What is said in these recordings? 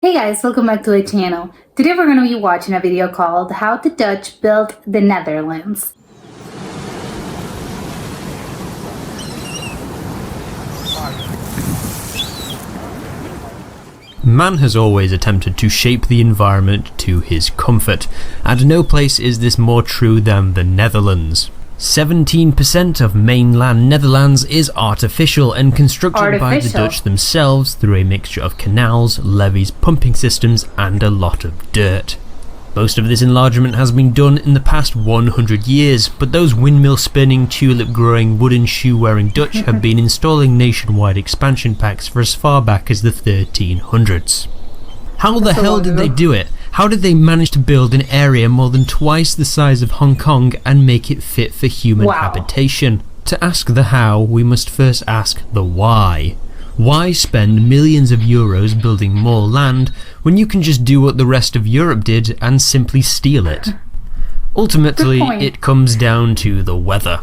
Hey guys, welcome back to the channel. Today we're going to be watching a video called How the Dutch Built the Netherlands. Man has always attempted to shape the environment to his comfort, and no place is this more true than the Netherlands. 17% of mainland Netherlands is artificial and constructed by the Dutch themselves through a mixture of canals, levees, pumping systems and a lot of dirt. Most of this enlargement has been done in the past 100 years, but those windmill spinning, tulip growing, wooden shoe wearing Dutch have been installing nationwide expansion packs for as far back as the 1300s. How the hell did they do it? How did they manage to build an area more than twice the size of Hong Kong and make it fit for human habitation? To ask the how, we must first ask the why. Why spend millions of euros building more land when you can just do what the rest of Europe did and simply steal it? Ultimately, it comes down to the weather.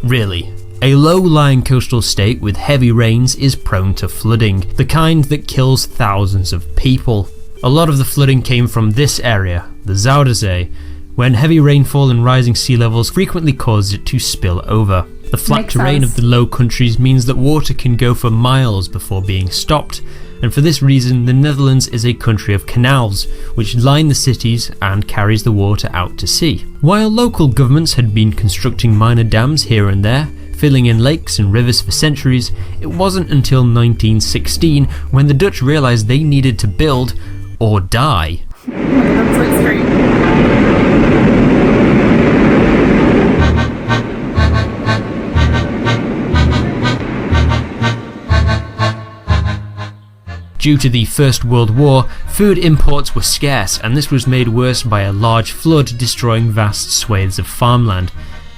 Really. A low-lying coastal state with heavy rains is prone to flooding, the kind that kills thousands of people. A lot of the flooding came from this area, the Zuiderzee, when heavy rainfall and rising sea levels frequently caused it to spill over. The flat terrain of the Low Countries means that water can go for miles before being stopped, and for this reason the Netherlands is a country of canals, which line the cities and carries the water out to sea. While local governments had been constructing minor dams here and there, filling in lakes and rivers for centuries, it wasn't until 1916 when the Dutch realised they needed to build or die. That's like great. Due to the First World War, food imports were scarce, and this was made worse by a large flood destroying vast swathes of farmland.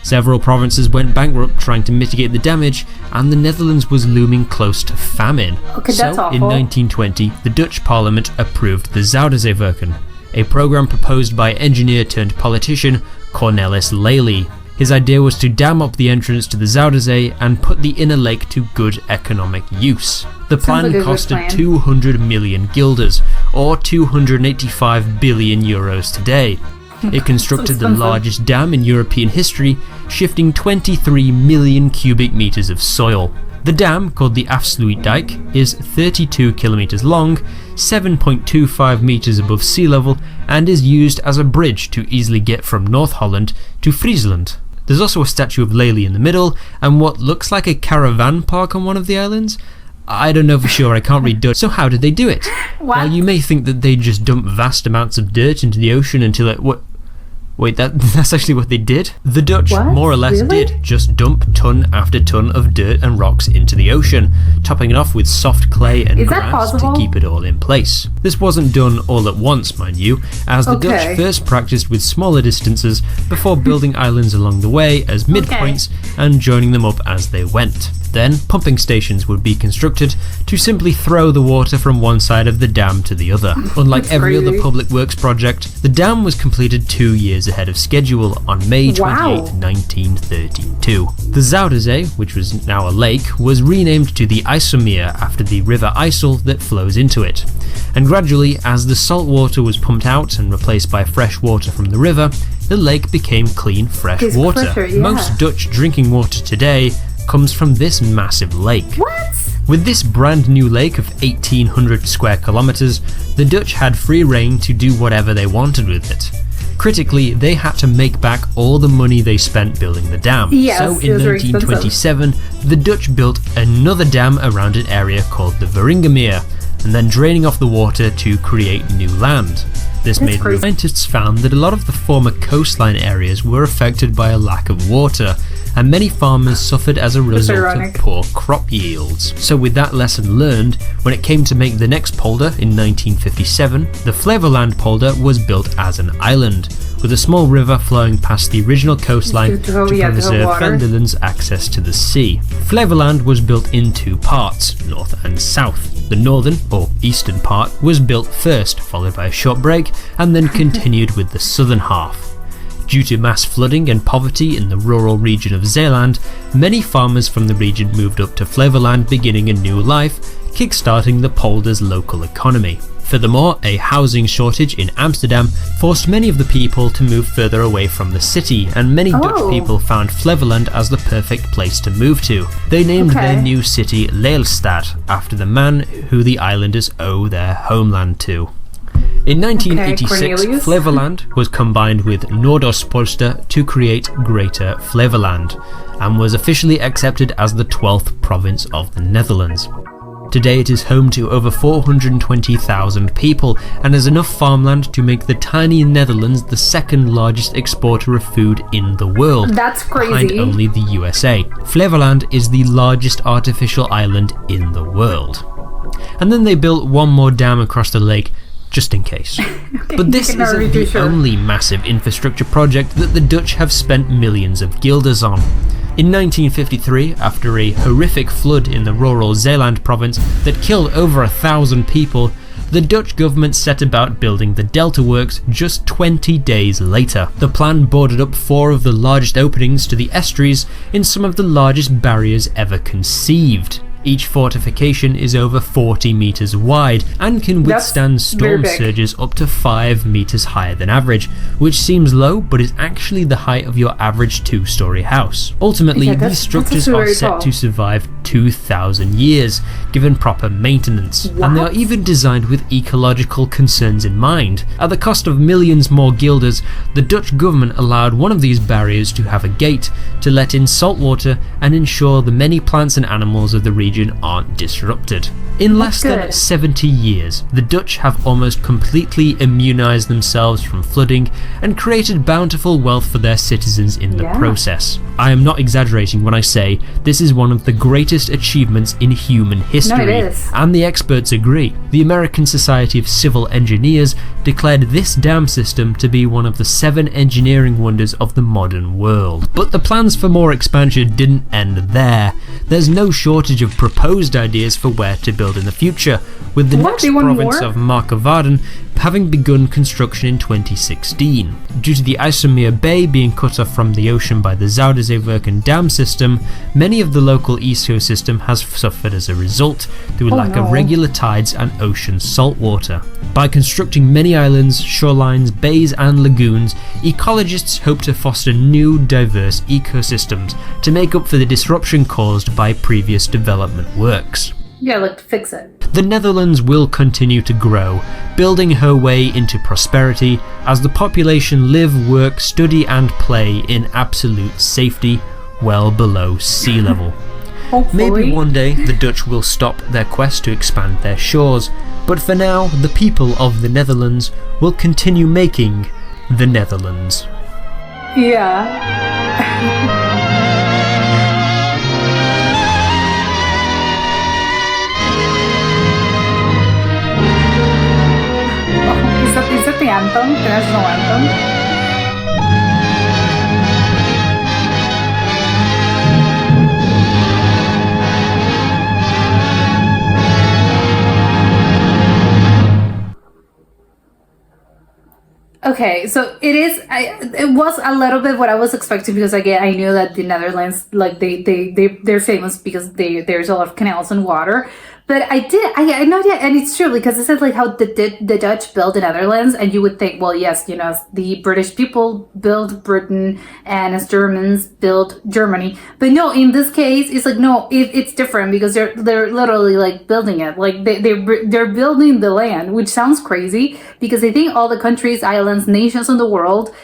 Several provinces went bankrupt trying to mitigate the damage, and the Netherlands was looming close to famine. So, in 1920, the Dutch Parliament approved the Zuiderzeewerken, a program proposed by engineer turned politician Cornelis Lely. His idea was to dam up the entrance to the Zuiderzee and put the inner lake to good economic use. The plan costed 200 million guilders, or 285 billion euros today. It constructed the largest dam in European history, shifting 23 million cubic meters of soil. The dam, called the Afsluitdijk, is 32 kilometers long, 7.25 meters above sea level, and is used as a bridge to easily get from North Holland to Friesland. There's also a statue of Lely in the middle, and what looks like a caravan park on one of the islands. I don't know for sure, I can't read Dutch. So how did they do it? Well, you may think that they just dump vast amounts of dirt into the ocean until it... Wait, that's actually what they did? The Dutch more or less did just dump ton after ton of dirt and rocks into the ocean, topping it off with soft clay and grass to keep it all in place. This wasn't done all at once, mind you, as the Dutch first practiced with smaller distances before building islands along the way as midpoints and joining them up as they went. Then, pumping stations would be constructed to simply throw the water from one side of the dam to the other. Unlike every other public works project, the dam was completed 2 years ahead of schedule on May 28, 1932. The Zuiderzee, which was now a lake, was renamed to the IJsselmeer after the river IJssel that flows into it. And gradually, as the salt water was pumped out and replaced by fresh water from the river, the lake became clean, fresh water. Most Dutch drinking water today comes from this massive lake. With this brand new lake of 1,800 square kilometers, the Dutch had free reign to do whatever they wanted with it. Critically, they had to make back all the money they spent building the dam. So in 1927, the Dutch built another dam around an area called the Waringermeer, and then draining off the water to create new land. This made scientists found that a lot of the former coastline areas were affected by a lack of water, and many farmers suffered as a result of poor crop yields. So with that lesson learned, when it came to make the next polder in 1957, the Flevoland polder was built as an island, with a small river flowing past the original coastline to preserve Van Dillen's access to the sea. Flevoland was built in two parts, north and south. The northern, or eastern part, was built first, followed by a short break, and then continued with the southern half. Due to mass flooding and poverty in the rural region of Zeeland, many farmers from the region moved up to Flevoland, beginning a new life, kickstarting the polder's local economy. Furthermore, a housing shortage in Amsterdam forced many of the people to move further away from the city, and many Dutch people found Flevoland as the perfect place to move to. They named their new city Lelystad after the man who the islanders owe their homeland to. In 1986, Flevoland was combined with Noordoostpolster to create Greater Flevoland, and was officially accepted as the 12th province of the Netherlands. Today it is home to over 420,000 people and has enough farmland to make the tiny Netherlands the second largest exporter of food in the world. That's crazy. Behind only the USA. Flevoland is the largest artificial island in the world. And then they built one more dam across the lake, just in case. But this isn't the only massive infrastructure project that the Dutch have spent millions of guilders on. In 1953, after a horrific flood in the rural Zeeland province that killed over 1,000 people, the Dutch government set about building the Delta Works just 20 days later. The plan boarded up 4 of the largest openings to the estuaries in some of the largest barriers ever conceived. Each fortification is over 40 meters wide and can withstand storm surges up to 5 meters higher than average, which seems low but is actually the height of your average 2-story house. Ultimately, these structures are set to survive 2,000 years, given proper maintenance, and they are even designed with ecological concerns in mind. At the cost of millions more guilders, the Dutch government allowed one of these barriers to have a gate to let in salt water and ensure the many plants and animals of the region aren't disrupted. In less than 70 years, the Dutch have almost completely immunized themselves from flooding and created bountiful wealth for their citizens in the process. I am not exaggerating when I say this is one of the greatest achievements in human history, and the experts agree. The American Society of Civil Engineers declared this dam system to be one of the 7 engineering wonders of the modern world. But the plans for more expansion didn't end there. There's no shortage of proposed ideas for where to build in the future, with the next province of Markervarden having begun construction in 2016. Due to the IJsselmeer Bay being cut off from the ocean by the Zuiderzeewerken dam system, many of the local ecosystem has suffered as a result through lack of regular tides and ocean saltwater. By constructing many islands, shorelines, bays and lagoons, ecologists hope to foster new, diverse ecosystems to make up for the disruption caused by previous development works. Yeah, like to fix it. The Netherlands will continue to grow, building her way into prosperity as the population live, work, study and play in absolute safety well below sea level. Maybe one day the Dutch will stop their quest to expand their shores, but for now the people of the Netherlands will continue making the Netherlands. Yeah. Is that the anthem? The national anthem? Okay, so it was a little bit what I was expecting, because again I knew that the Netherlands, like they're famous because there's a lot of canals and water. But I know that, and it's true, because it says like how the Dutch built the Netherlands, and you would think, well, yes, as the British people built Britain and as Germans built Germany. But no, in this case, it's like, no, it's different, because they're literally like building it, like they're building the land, which sounds crazy, because I think all the countries, islands, nations in the world,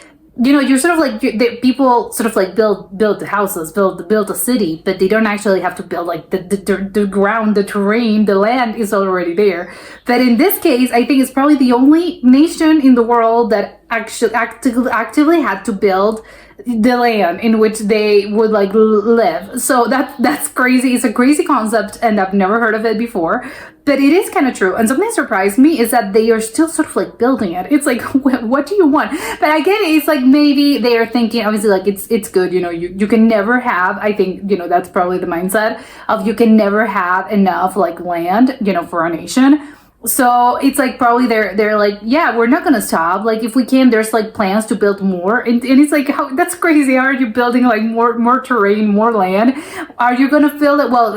you're sort of like, people sort of like build the houses, build a city, but they don't actually have to build like the ground, the terrain, the land is already there. But in this case, I think it's probably the only nation in the world that actually actively had to build the land in which they would like live. So that's crazy. It's a crazy concept, and I've never heard of it before, but it is kind of true. And something that surprised me is that they are still sort of like building it. It's like, what do you want? But I get it. It's like, maybe they are thinking, obviously, like it's good, you can never have, I think, that's probably the mindset of, you can never have enough like land, for a nation. So it's like, probably they're like, yeah, we're not gonna stop. Like, if we can, there's like plans to build more, and it's like, that's crazy. How are you building like more terrain, more land? Are you gonna fill it? Well,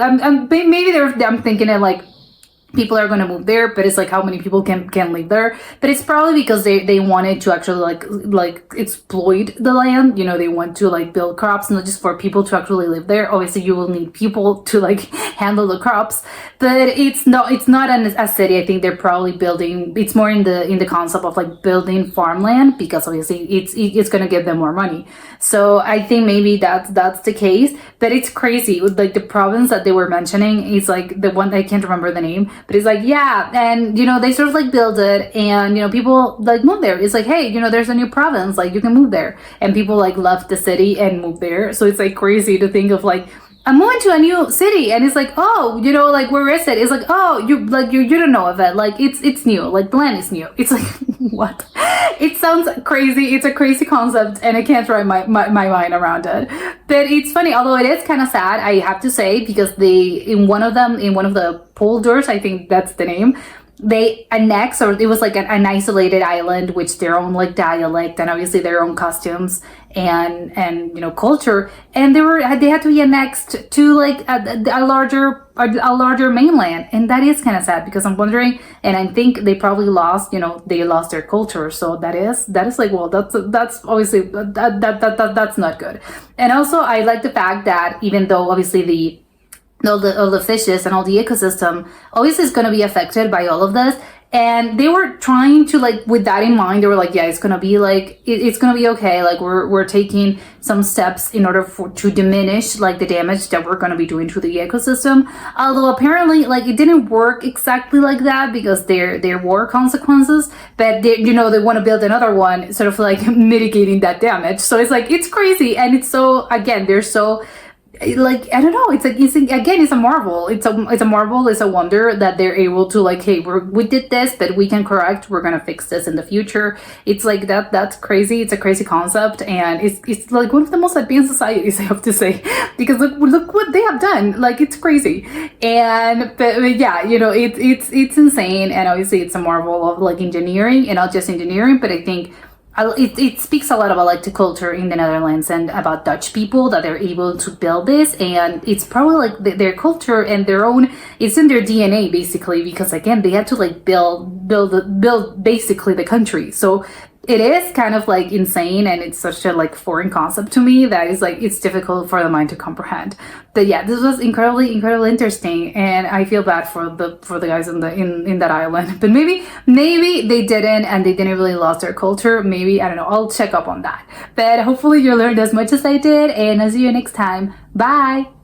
maybe I'm thinking it like, people are going to move there, but it's like how many people can live there. But it's probably because they wanted to actually like exploit the land. You know, they want to like build crops, not just for people to actually live there. Obviously you will need people to like handle the crops, but it's not a city. I think they're probably building, it's more in the concept of like building farmland, because obviously it's going to give them more money. So I think maybe that's the case. But it's crazy with like the province that they were mentioning is like the one, I can't remember the name, but it's like, yeah, and you know, they sort of like build it, and you know, people like move there. It's like, hey, you know, there's a new province, like you can move there, and people like left the city and moved there. So it's like crazy to think of like, I'm moving to a new city, and it's like, oh, you know, like where is it? It's like, oh, you don't know of it, like it's new, like the land is new. It's like what? It sounds crazy. It's a crazy concept, and I can't wrap my mind around it. But it's funny, although it is kind of sad, I have to say, because in one of the polders, I think that's the name, they annexed, or it was like an isolated island with their own like dialect and obviously their own costumes and you know, culture, and they had to be annexed to like a larger mainland. And that is kind of sad, because I'm wondering, and I think they probably lost, you know, they lost their culture. So that is like, well, that's obviously that's not good. And also I like the fact that even though obviously all the fishes and all the ecosystem always is going to be affected by all of this, and they were trying to, like, with that in mind, they were like, yeah, it's going to be like, it's going to be okay, like we're taking some steps in order to diminish like the damage that we're going to be doing to the ecosystem. Although apparently like it didn't work exactly like that, because there were consequences, but they, you know, they want to build another one sort of like mitigating that damage. So it's like, it's crazy, and it's so, again, they're so, like, I don't know, it's like, it's a marvel, it's a marvel, it's a wonder that they're able to like, hey, we did this, but we can correct, we're gonna fix this in the future. It's like that's crazy. It's a crazy concept, and it's like one of the most advanced societies, I have to say, because look what they have done. Like, it's crazy. And but yeah, you know, it's insane, and obviously it's a marvel of like engineering, and not just engineering, but I think it speaks a lot about like the culture in the Netherlands and about Dutch people, that they're able to build this, and it's probably like their culture and their own, it's in their DNA basically, because again, they had to like build basically the country. So it is kind of like insane, and it's such a like foreign concept to me that is like, it's difficult for the mind to comprehend. But yeah, this was incredibly interesting, and I feel bad for the guys in that island. But maybe they didn't, and they didn't really lost their culture. Maybe, I don't know, I'll check up on that. But hopefully you learned as much as I did, and I'll see you next time. Bye.